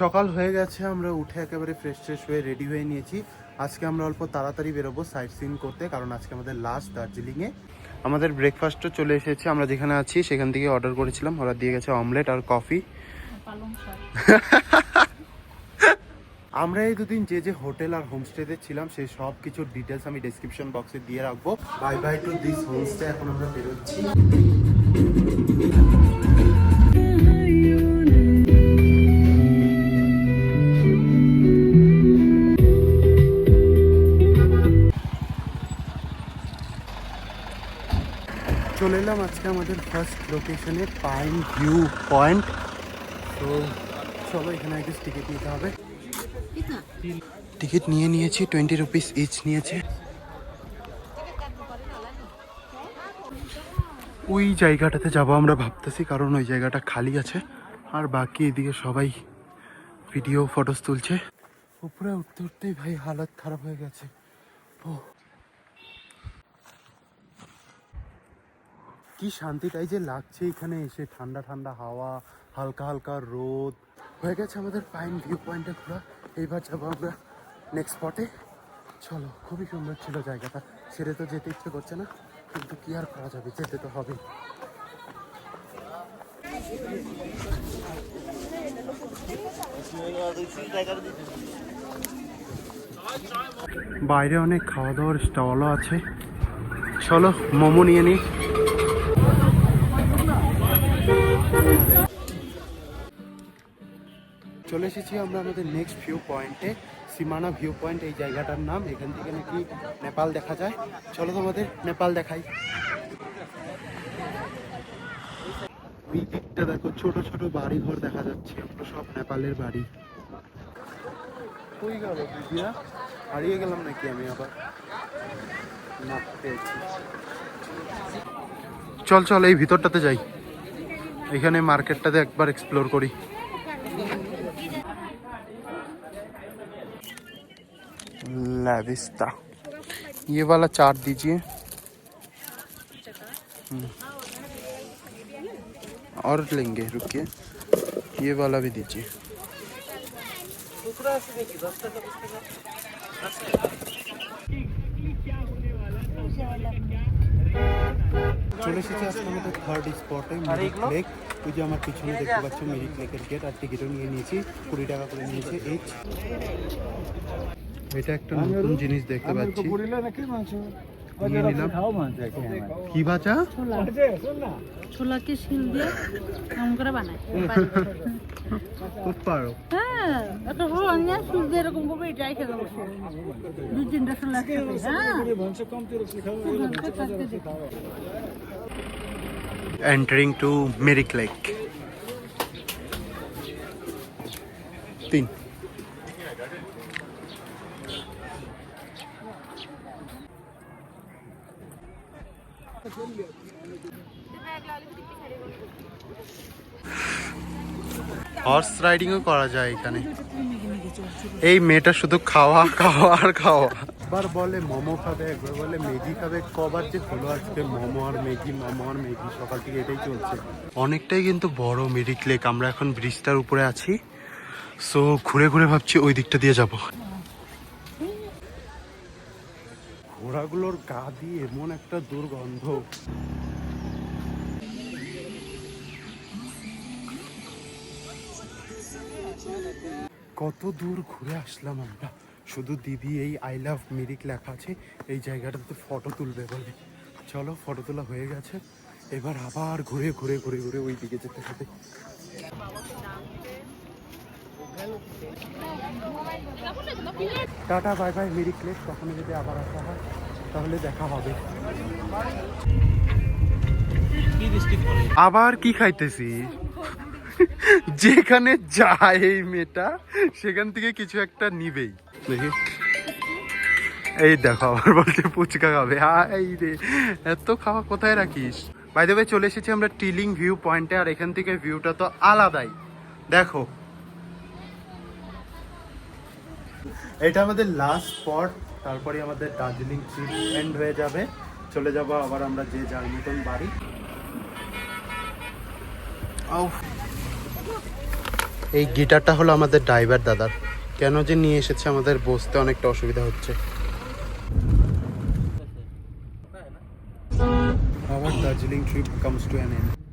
সকাল হয়ে গেছে, আমরা উঠে একেবারে ফ্রেশ হয়ে রেডি হয়ে নিয়েছি। আজকে আমরা অল্প তাড়াতাড়ি বেরোবো সাইট সিন করতে, কারণ আজকে আমাদের লাস্ট দার্জিলিংয়ে। আমাদের ব্রেকফাস্টও চলে এসেছে, আমরা যেখানে আছি সেখান থেকে অর্ডার করেছিলাম, ওরা দিয়ে গেছে অমলেট আর কফি। আমরা এই দুদিন যে যে হোটেল আর হোমস্টেতে ছিলাম সেই সব কিছুর ডিটেলস আমি ডেসক্রিপশন বক্সে দিয়ে রাখবো। Bye bye to this homestay. এখন আমরা বেরোচ্ছি। চলে এলাম আজকে আমাদের ফার্স্ট লোকেশনে, পাইন ভিউ পয়েন্ট। তো চলো, এখানে আগে টিকিট নিতে হবে। টিকিট নিয়ে নিয়েছি, 20 রুপিস ইচ নিয়েছে। ওই জায়গাটাতে যাবো আমরা ভাবতেছি, কারণ ওই জায়গাটা খালি আছে, আর বাকি এদিকে সবাই ভিডিও ফটোস তুলছে। উপরে উঠতে উঠতেই ভাই হালত খারাপ হয়ে গেছে। ও কি শান্তিটাই যে লাগছে এখানে এসে, ঠান্ডা ঠান্ডা হাওয়া, হালকা হালকা রোদ। হয়ে গেছে আমাদের পাইন ভিউ পয়েন্টে ঘোরা। এইবার যাবো আমরা নেক্সট স্পটে। চলো, খুবই সুন্দর ছিল জায়গাটা, ছেড়ে তো যেতে ইচ্ছে করছে না, কিন্তু কি আর করা যাবে, যেতে তো হবে। বাইরে অনেক খাওয়া দাওয়ার স্টলও আছে, চলো মোমো নিয়ে নিই। চলে এসেছি আমরা আমাদের নেক্সট ভিউ পয়েন্টে, সীমানা ভিউ পয়েন্ট এই জায়গাটার নাম। এখান থেকে নাকি নেপাল দেখা যায়। চলো তোমাদের নেপাল দেখাই। ওই দিকটা দেখো, ছোট ছোট বাড়ি ঘর দেখা যাচ্ছে, ওগুলো সব নেপালের বাড়ি। কই গেল দিদিরা? হারিয়ে গেলাম নাকি আমি আবার? না, পেয়েছি। চল চল, এই ভিতরটাতে যাই, এখানে মার্কেটটাতে একবার এক্সপ্লোর করি। ला विस्ता, ये वाला चाट दीजिए। और लेंगे, रुकिए, ये वाला भी दीजिए। চলে এসেছি আজকে আমাদের থার্ড স্পটে, মিরিক লেক। ওই যে আমার পিছনে দেখতে পাচ্ছ মিরিক লেকের গেট, আর টিকিটও নিয়ে নিয়েছি, 20 টাকা করে নিয়েছে এইচ। এটা একটা নতুন জিনিস দেখতে পাচ্ছি, নিয়ে নিলাম। কি ভাজা? ছোলাকে শিল দিয়ে এমন করে বানায়। খুব পারো। হ্যাঁ, একটা হলো অন্য শিল দিয়ে এরকম করে এটাই খেতে বসে 2-3টা ছোলা খেতে। Entering to Mirik Lake. 3 horse রাইডিংও করা যায় এখানে। এই মেয়েটা শুধু খাওয়া খাওয়া আর খাওয়া। একবার বলে মোমো খাবে, একবার বলে ম্যাগি খাবে। কবার যে হলো আজকে মোমো আর ম্যাগি, মোমো আর ম্যাগি, সকাল থেকে এটাই চলছে। অনেকটাই কিন্তু বড় মিরিক লেক। আমরা এখন ব্রিজটার উপরে আছি, সো ঘুরে ঘুরে ভাবছি ওই দিকটা দিয়ে যাব। ঘোড়াগুলোর গা দিয়ে এমন একটা দুর্গন্ধ। কত দূর ঘুরে আসলাম আমরা। শুধু দিদি এই আই লাভ মিরিক লেখা আছে, এই জায়গাটাতে ফটো তুলবে বলে। চলো, ফটো তোলা হয়ে গেছে, এবার আবার ঘুরে ঘুরে ঘুরে ঘুরে ওই দিকে যেতে হবে। Tata bye bye Mirik lake. কখনো যদি আবার আসা হয় তাহলে দেখা হবে। আবার কি খাইতেছি? যেখানে যায় এই মেয়েটা সেখান থেকে কিছু একটা নিবেই। দেখি, এই দেখো আবার বলছে ফুচকা খাবে। এই রে, এত খাওয়া কোথায় রাখিস? বাই দ্য ওয়ে, চলে এসেছি আমরা টিলিং ভিউ পয়েন্টে, আর এখান থেকে ভিউটা তো আলাদাই। দেখো, এটা আমাদের লাস্ট স্পট, তারপরে আমাদের দার্জিলিং ট্রিপ এন্ড হয়ে যাবে। চলে যাব আবার আমরা যে যার মতন বাড়ি। এই গিটারটা হলো আমাদের ড্রাইভার দাদার, কেন যে নিয়ে এসেছে আমাদের বসতে অনেকটা অসুবিধা হচ্ছে। Our Darjeeling trip comes to an end.